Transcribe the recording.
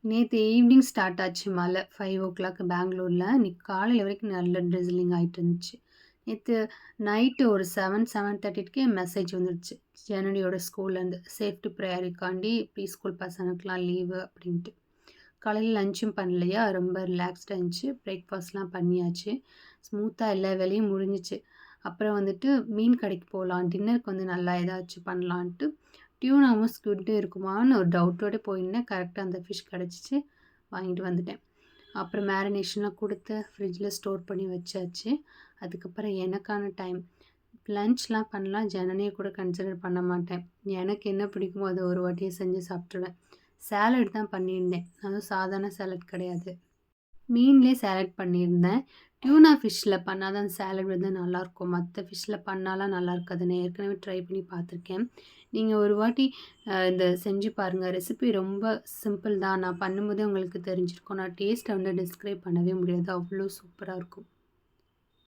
நேத்து evening start ஆச்சு மழை. 5:00 பெங்களூர்ல. இன்னைக்கு காலையில வரைக்கும் நல்ல ட்ரிஸ்லிங் ஆயிட்டு இருந்துச்சு. நேத்து நைட்டு ஒரு 7:30க்கே மெசேஜ் வந்துருச்சு. ஜனனியோட ஸ்கூல்லேருந்து. சேஃப்டி ப்ரயாரிக்காண்டி ப்ரீ ஸ்கூல் பசங்களுக்குலாம் லீவு அப்படின்ட்டு. காலையில லஞ்சும் பண்ணலையா, ரொம்ப ரிலாக்ஸ்டா இருந்துச்சு. பிரேக்ஃபாஸ்ட்லாம் பண்ணியாச்சு. ஸ்மூத்தா எல்லா வேலையும் முடிஞ்சுச்சு. அப்புறம் வந்துட்டு மீன் கடைக்கு போலாம். டின்னருக்கு வந்து நல்லா ஏதாச்சும் பண்ணலான்ட்டு, டியூனாவும் ஸ்க்விட்டும் இருக்குமான்னு ஒரு டவுட்டோட போயிருந்தேன். கரெக்ட்டா அந்த ஃபிஷ் கெடைச்சிச்சு. வாங்கிட்டு வந்துட்டேன். அப்புறம் மேரினேஷன்லாம் குடுத்து ஃப்ரிட்ஜில ஸ்டோர் பண்ணி வச்சாச்சு. அதுக்கப்புறம் எனக்கான டைம். லஞ்ச்லாம் பண்ணலாம். ஜனனிய கூட கன்சிடர் பண்ண மாட்டேன். எனக்கு என்ன பிடிக்குமோ அத ஒரு வாட்டியே செஞ்சு சாப்பிட்டுருவேன். சாலட் தான் பண்ணியிருந்தேன். அதுவும் சாதாரண சாலட் கிடையாது. மீன்லேயே சாலட் பண்ணியிருந்தேன். டியூனா ஃபிஷ்ல பண்ணா தான் சாலட் வந்து நல்லாயிருக்கும். மத்த ஃபிஷ்ல பண்ணாலாம் நல்லா இருக்காது. நான் ஏற்கனவே ட்ரை பண்ணி பார்த்துருக்கேன். நீங்க ஒரு வாட்டி இத செஞ்சு பாருங்க. ரெசிபி ரொம்ப சிம்பிள் தான். நான் பண்ணும்போதே உங்களுக்கு தெரிஞ்சிருக்கும். நான் டேஸ்ட்ட வந்து டிஸ்கிரைப் பண்ணவே முடியாது. அவ்ளோ சூப்பரா இருக்கும்.